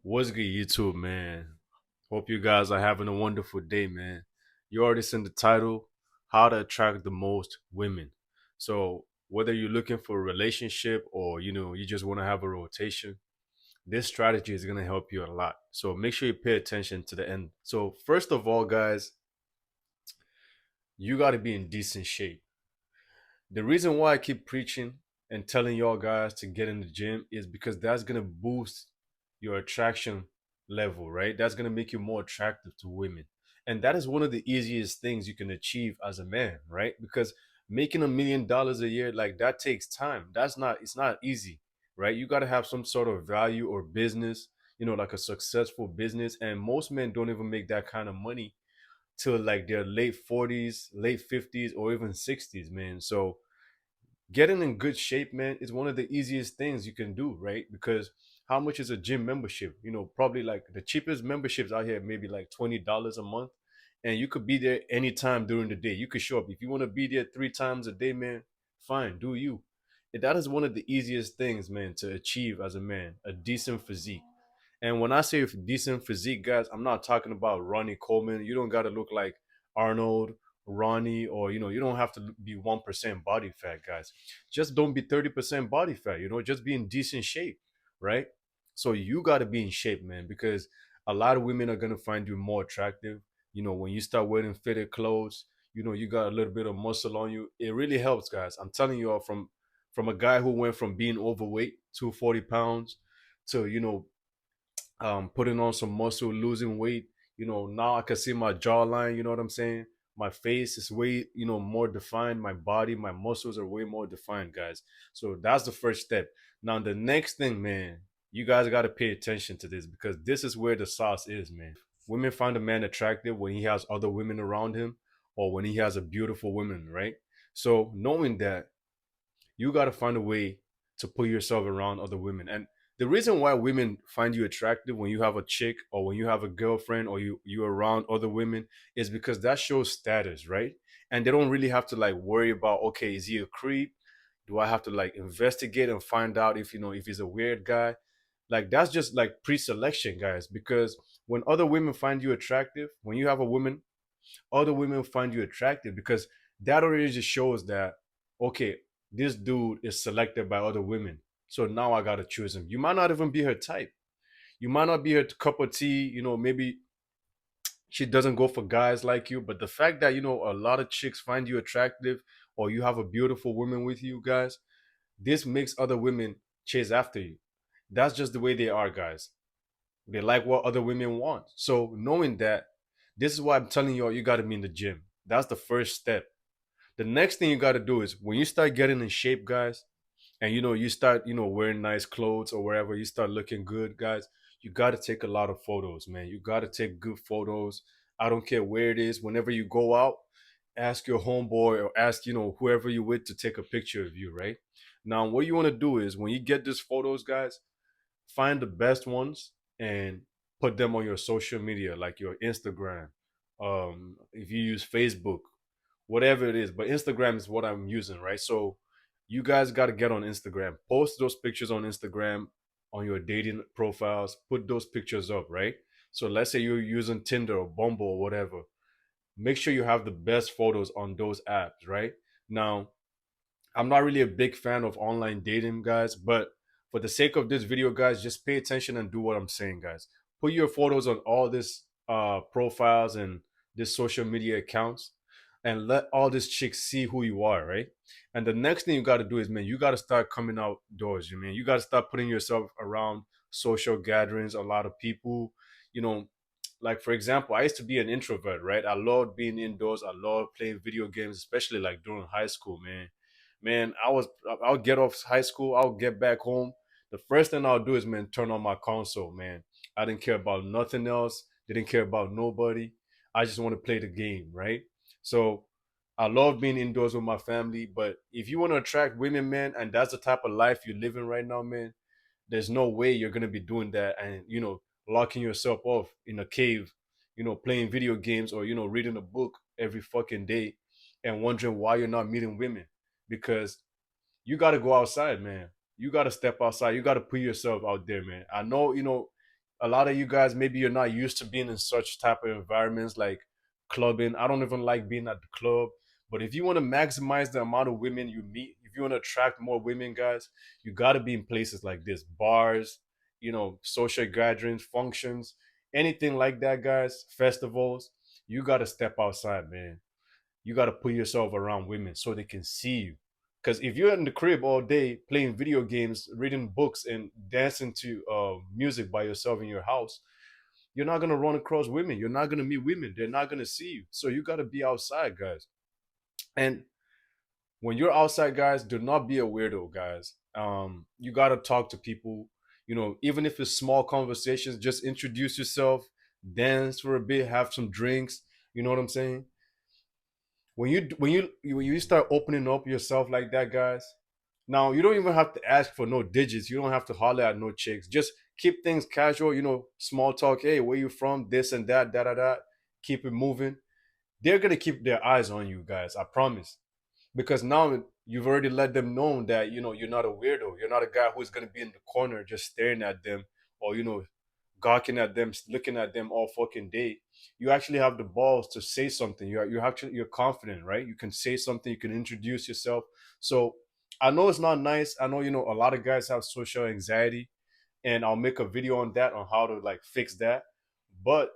What's good, YouTube, man? Hope you guys are having a wonderful day, man. You already seen the title, How to Attract the Most Women. So, whether you're looking for a relationship or you just want to have a rotation, this strategy is going to help you a lot. So, make sure you pay attention to the end. So, first of all, guys, you got to be in decent shape. The reason why I keep preaching and telling y'all guys to get in the gym is because that's gonna boost your attraction level, right? That's gonna make you more attractive to women. And that is one of the easiest things you can achieve as a man, right? Because making $1 million a year, like that takes time. It's not easy, right? You gotta have some sort of value or business, like a successful business. And most men don't even make that kind of money till like their late 40s, late 50s, or even 60s, man. So getting in good shape, man, is one of the easiest things you can do, right? Because how much is a gym membership? Probably like the cheapest memberships out here, maybe like $20 a month. And you could be there anytime during the day. You could show up. If you want to be there 3 times a day, man, fine, do you. And that is one of the easiest things, man, to achieve as a man, a decent physique. And when I say decent physique, guys, I'm not talking about Ronnie Coleman. You don't got to look like Arnold, Ronnie, or you don't have to be 1% body fat, guys. Just don't be 30% body fat. Just be in decent shape, right? So you got to be in shape, man, because a lot of women are gonna find you more attractive. When you start wearing fitted clothes, you got a little bit of muscle on you. It really helps, guys. I'm telling you all from a guy who went from being overweight, 240 pounds, to putting on some muscle, losing weight. Now I can see my jawline. You know what I'm saying? My face is way, more defined. My body, my muscles are way more defined, guys. So that's the first step. Now the next thing, man, you guys got to pay attention to this because this is where the sauce is, man. Women find a man attractive when he has other women around him or when he has a beautiful woman, right? So knowing that, you got to find a way to put yourself around other women. And the reason why women find you attractive when you have a chick or when you have a girlfriend or you're around other women is because that shows status, right? And they don't really have to like worry about, okay, is he a creep? Do I have to like investigate and find out if if he's a weird guy? Like that's just like pre-selection, guys. Because when other women find you attractive, when you have a woman, other women find you attractive because that already just shows that, okay, this dude is selected by other women. So now I gotta choose him. You might not even be her type. You might not be her cup of tea. Maybe she doesn't go for guys like you. But the fact that a lot of chicks find you attractive, or you have a beautiful woman with you, guys, this makes other women chase after you. That's just the way they are, guys. They like what other women want. So knowing that, this is why I'm telling you all, you got to be in the gym. That's the first step. The next thing you got to do is when you start getting in shape, guys, and you start wearing nice clothes or wherever you start looking good, guys, you got to take a lot of photos, man. You got to take good photos. I don't care where it is. Whenever you go out, ask your homeboy or ask whoever you with to take a picture of you, right? Now what you want to do is when you get these photos, guys, find the best ones and put them on your social media, like your Instagram. If you use Facebook, whatever it is, but Instagram is what I'm using, right? So you guys got to get on Instagram, post those pictures on Instagram, on your dating profiles, put those pictures up, right? So let's say you're using Tinder or Bumble or whatever, make sure you have the best photos on those apps, right? Now, I'm not really a big fan of online dating, guys, but for the sake of this video, guys, just pay attention and do what I'm saying, guys. Put your photos on all this profiles and this social media accounts and let all these chicks see who you are, right? And the next thing you got to do is, man, you got to start coming outdoors. You got to start putting yourself around social gatherings, a lot of people. You know, like for example, I used to be an introvert, right? I loved being indoors. I loved playing video games, especially like during high school, man. Man, I'll get off high school, I'll get back home. The first thing I'll do is, man, turn on my console, man. I didn't care about nothing else. Didn't care about nobody. I just want to play the game, right? So I love being indoors with my family. But if you want to attract women, man, and that's the type of life you're living right now, man, there's no way you're gonna be doing that and locking yourself off in a cave, playing video games or reading a book every fucking day and wondering why you're not meeting women because you got to go outside, man. You got to step outside. You got to put yourself out there, man. I know, a lot of you guys, maybe you're not used to being in such type of environments like clubbing. I don't even like being at the club. But if you want to maximize the amount of women you meet, if you want to attract more women, guys, you got to be in places like this, bars, social gatherings, functions, anything like that, guys, festivals. You got to step outside, man. You got to put yourself around women so they can see you. Because if you're in the crib all day playing video games, reading books, and dancing to music by yourself in your house, you're not gonna run across women. You're not gonna meet women. They're not gonna see you. So you gotta be outside, guys. And when you're outside, guys, do not be a weirdo, guys. You gotta talk to people. Even if it's small conversations, just introduce yourself, dance for a bit, have some drinks. You know what I'm saying? When you start opening up yourself like that, guys, now you don't even have to ask for no digits. You don't have to holler at no chicks. Just keep things casual, small talk. Hey, where you from? This and that, da da da. Keep it moving. They're gonna keep their eyes on you, guys. I promise. Because now you've already let them know that you're not a weirdo. You're not a guy who's gonna be in the corner just staring at them, or gawking at them, looking at them all fucking day. You actually have the balls to say something. You're confident, right? You can say something. You can introduce yourself. So I know it's not nice. I know a lot of guys have social anxiety, and I'll make a video on that, on how to like fix that. But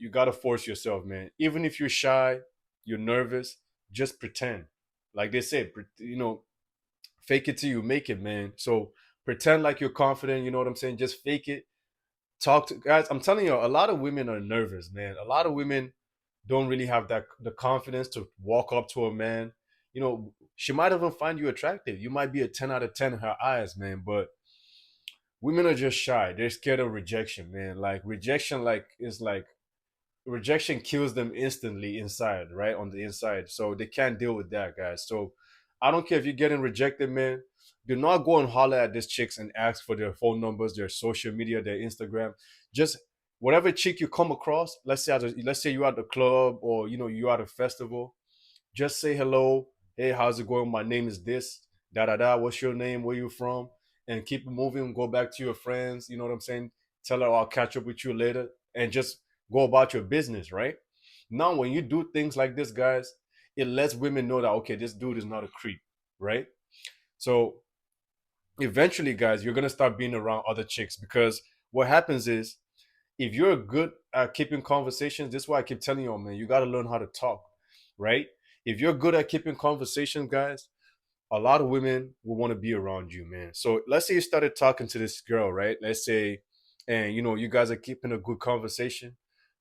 you gotta force yourself, man. Even if you're shy, you're nervous, just pretend. Like they say, fake it till you make it, man. So pretend like you're confident. You know what I'm saying? Just fake it. Talk to guys. I'm telling you, a lot of women are nervous, man. A lot of women don't really have that the confidence to walk up to a man. She might even find you attractive. You might be a 10 out of 10 in her eyes, man. But women are just shy. They're scared of rejection, man. Like rejection, like is like rejection kills them instantly inside, right? On the inside. So they can't deal with that, guys. So I don't care if you're getting rejected, man. Do not go and holler at these chicks and ask for their phone numbers, their social media, their Instagram. Just whatever chick you come across, let's say you're at the club, or you're at a festival, just say hello. Hey, how's it going? My name is this. Da da da. What's your name? Where you from? And keep it moving. Go back to your friends. You know what I'm saying? Tell her I'll catch up with you later, and just go about your business, right? Now, when you do things like this, guys, it lets women know that okay, this dude is not a creep, right? So eventually, guys, you're gonna start being around other chicks, because what happens is, if you're good at keeping conversations, this is why I keep telling you, man, you got to learn how to talk, right? If you're good at keeping conversations, guys, a lot of women will want to be around you, man. So let's say you started talking to this girl, right? Let's say, and you guys are keeping a good conversation.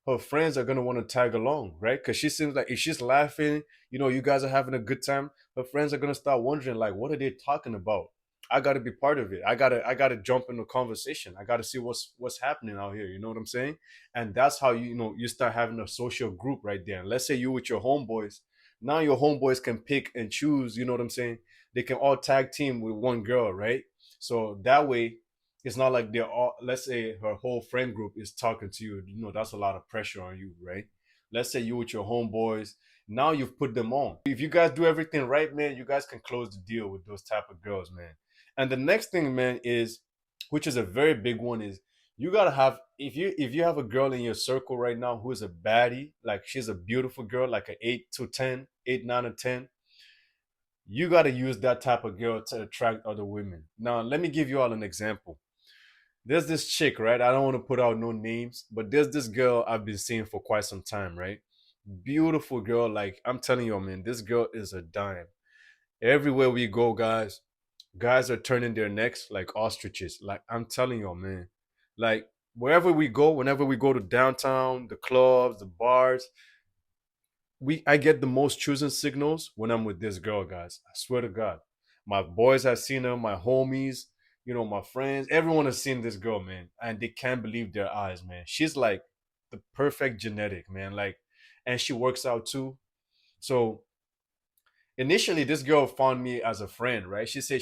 Her friends are gonna want to tag along, right? Because she seems like if she's laughing, you guys are having a good time. Her friends are gonna start wondering, like, what are they talking about? I gotta be part of it. I gotta jump in the conversation. I gotta see what's happening out here. You know what I'm saying? And that's how you start having a social group right there. And let's say you with your homeboys. Now your homeboys can pick and choose. You know what I'm saying? They can all tag team with one girl, right? So that way, it's not like they're all. Let's say her whole friend group is talking to you. That's a lot of pressure on you, right? Let's say you with your homeboys. Now you've put them on. If you guys do everything right, man, you guys can close the deal with those type of girls, man. And the next thing, man, is, which is a very big one, is you gotta have, if you have a girl in your circle right now who is a baddie, like she's a beautiful girl, like an 8 to 10, 8, 9, or 10, you got to use that type of girl to attract other women. Now, let me give you all an example. There's this chick, right? I don't want to put out no names, but there's this girl I've been seeing for quite some time, right? Beautiful girl. Like, I'm telling you, man, this girl is a dime. Everywhere we go, guys are turning their necks like ostriches. Like, I'm telling you, man. Like, wherever we go, whenever we go to downtown, the clubs, the bars, I get the most choosing signals when I'm with this girl, guys. I swear to God. My boys have seen her, my homies, my friends, everyone has seen this girl, man. And they can't believe their eyes, man. She's like the perfect genetic, man. Like, and she works out too. So initially this girl found me as a friend, right? She said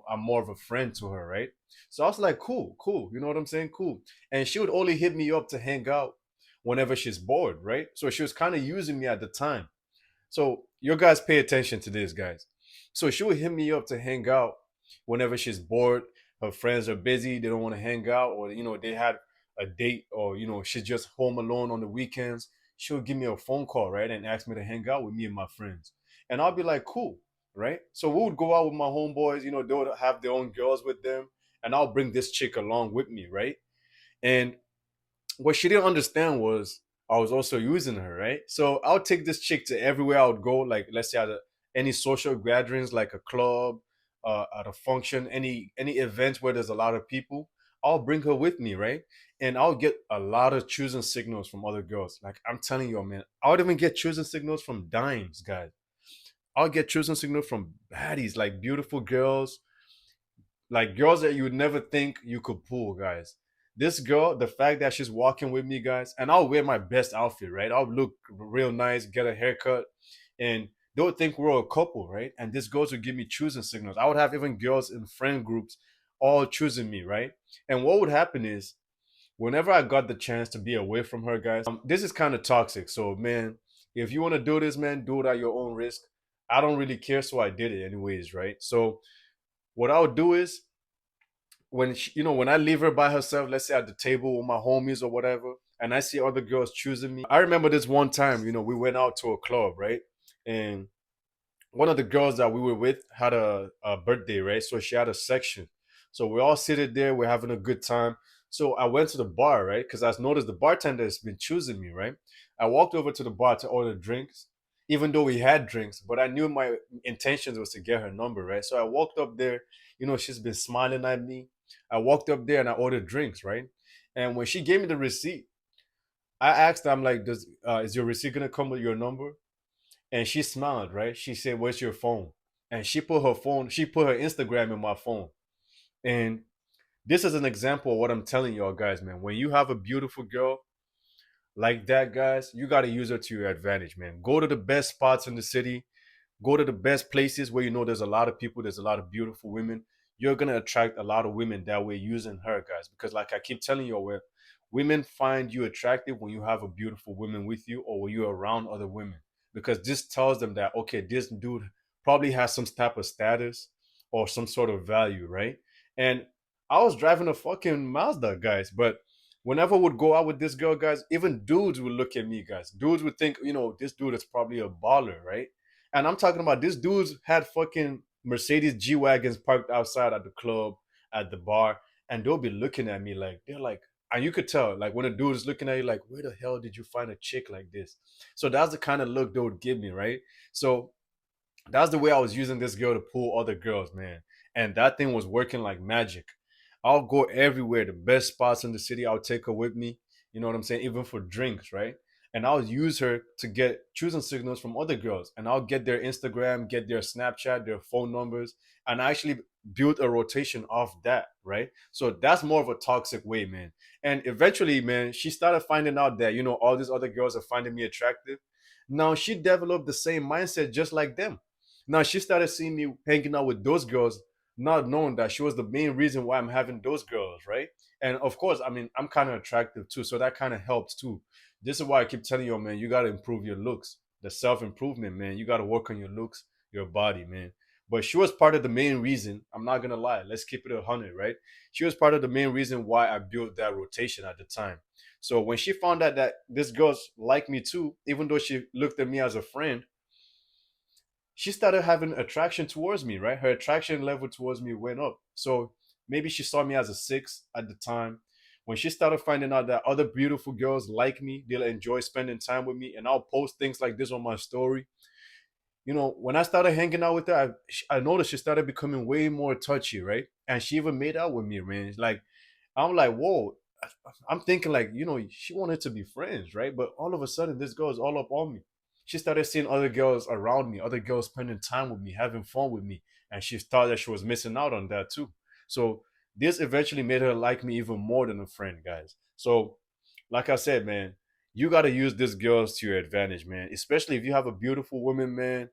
I'm more of a friend to her, right? So I was like, cool, cool. You know what I'm saying? Cool. And she would only hit me up to hang out whenever she's bored, right? So she was kind of using me at the time. So your guys pay attention to this, guys. So she would hit me up to hang out whenever she's bored. Her friends are busy, they don't want to hang out, or they had a date, or she's just home alone on the weekends, she'll give me a phone call, right, and ask me to hang out with me and my friends, and I'll be like, cool, right? So we would go out with my homeboys. They would have their own girls with them, and I'll bring this chick along with me, right? And what she didn't understand was I was also using her, right? So I would take this chick to everywhere I would go, like let's say any social gatherings, like a club, at a function, any event where there's a lot of people. I'll bring her with me, right? And I'll get a lot of choosing signals from other girls. Like I'm telling you, man, I would even get choosing signals from dimes, guys. I'll get choosing signals from baddies, like beautiful girls, like girls that you would never think you could pull, guys. This girl, the fact that she's walking with me, guys, and I'll wear my best outfit, right? I'll look real nice, get a haircut, and they would think we're a couple, right? And this girls would give me choosing signals. I would have even girls in friend groups all choosing me, right? And what would happen is whenever I got the chance to be away from her, guys, this is kind of toxic. So, man, if you want to do this, man, do it at your own risk. I don't really care, so I did it anyways, right? So, what I would do is when I leave her by herself, let's say at the table with my homies or whatever, and I see other girls choosing me. I remember this one time, we went out to a club, right? And one of the girls that we were with had a birthday, right? So she had a section. So we all seated there, we're having a good time. So I went to the bar, right? Because I noticed the bartender has been choosing me, right? I walked over to the bar to order drinks, even though we had drinks, but I knew my intentions was to get her number, right? So I walked up there, she's been smiling at me. I walked up there and I ordered drinks, right? And when she gave me the receipt, I asked her, I'm like, "Does is your receipt gonna come with your number?" And she smiled, right? She said, "Where's your phone?" And she put her Instagram in my phone. And this is an example of what I'm telling y'all guys, man. When you have a beautiful girl like that, guys, you gotta use her to your advantage, man. Go to the best spots in the city, go to the best places where there's a lot of people, there's a lot of beautiful women. You're gonna attract a lot of women that way using her, guys. Because like I keep telling you, where women find you attractive when you have a beautiful woman with you or when you're around other women. Because this tells them that okay, this dude probably has some type of status or some sort of value, right? And I was driving a fucking Mazda, guys, but whenever I would go out with this girl, guys, even dudes would look at me, guys. Dudes would think, this dude is probably a baller, right? And I'm talking about this dude's had fucking Mercedes G Wagons parked outside at the club, at the bar, and they'll be looking at me like they're like, and you could tell, like when a dude is looking at you, like, where the hell did you find a chick like this? So that's the kind of look they would give me, right? So that's the way I was using this girl to pull other girls, man. And that thing was working like magic. I'll go everywhere, the best spots in the city. I'll take her with me. You know what I'm saying? Even for drinks, right? And I'll use her to get choosing signals from other girls. And I'll get their Instagram, get their Snapchat, their phone numbers, and I actually build a rotation off that, right? So that's more of a toxic way, man. And eventually, man, she started finding out that, all these other girls are finding me attractive. Now she developed the same mindset just like them. Now she started seeing me hanging out with those girls, not knowing that she was the main reason why I'm having those girls, right? And of course, I mean, I'm kind of attractive too, so that kind of helps too. This is why I keep telling you, man, you gotta improve your looks, the self improvement, man. You gotta work on your looks, your body, man. But she was part of the main reason. I'm not gonna lie. Let's keep it 100, right? She was part of the main reason why I built that rotation at the time. So when she found out that this girl's like me too, even though she looked at me as a friend, she started having attraction towards me, right? Her attraction level towards me went up. So maybe she saw me as a six at the time. When she started finding out that other beautiful girls like me, they'll enjoy spending time with me, and I'll post things like this on my story. When I started hanging out with her, I noticed she started becoming way more touchy, right? And she even made out with me, man. Like, I'm like, whoa. I'm thinking like, she wanted to be friends, right? But all of a sudden, this girl is all up on me. She started seeing other girls around me, other girls spending time with me, having fun with me, and she thought that she was missing out on that too. So this eventually made her like me even more than a friend, guys. So, like I said, man, you got to use these girls to your advantage, man. Especially if you have a beautiful woman, man.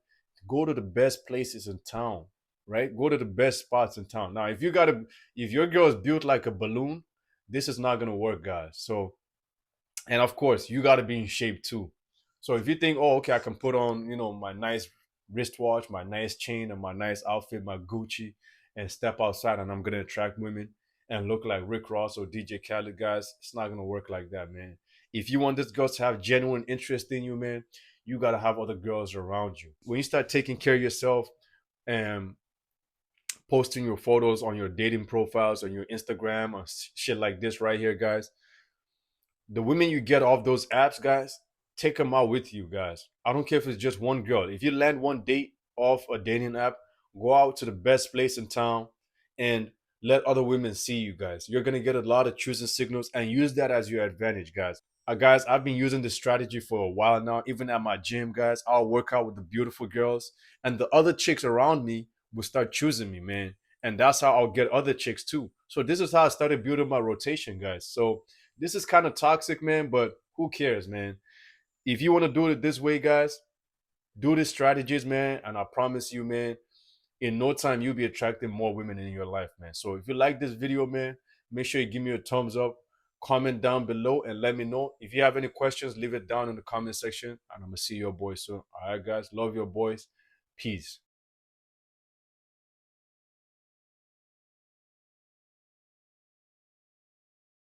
Go to the best places in town, right? Go to the best spots in town. Now, if your girl is built like a balloon, this is not gonna work, guys. So, and of course, you got to be in shape too. So if you think, oh, okay, I can put on, my nice wristwatch, my nice chain, and my nice outfit, my Gucci, and step outside, and I'm gonna attract women. and look like Rick Ross or DJ Khaled, guys. It's not gonna work like that, man. If you want this girl to have genuine interest in you, man, you gotta have other girls around you. When you start taking care of yourself and posting your photos on your dating profiles on your Instagram or shit like this right here, guys, the women you get off those apps, guys, take them out with you, guys. I don't care if it's just one girl. If you land one date off a dating app, go out to the best place in town and let other women see you, guys. You're gonna get a lot of choosing signals and use that as your advantage, guys. Guys, I've been using this strategy for a while now. Even at my gym, guys, I'll work out with the beautiful girls, and the other chicks around me will start choosing me, man. And that's how I'll get other chicks too. So this is how I started building my rotation, guys. So this is kind of toxic, man, but who cares, man? If you want to do it this way, guys, do these strategies, man, and I promise you, man, in no time you'll be attracting more women in your life, man. So if you like this video, man, make sure you give me a thumbs up, comment down below, and let me know. If you have any questions, leave it down in the comment section, and I'm gonna see your boys soon. All right, guys, love your boys. Peace.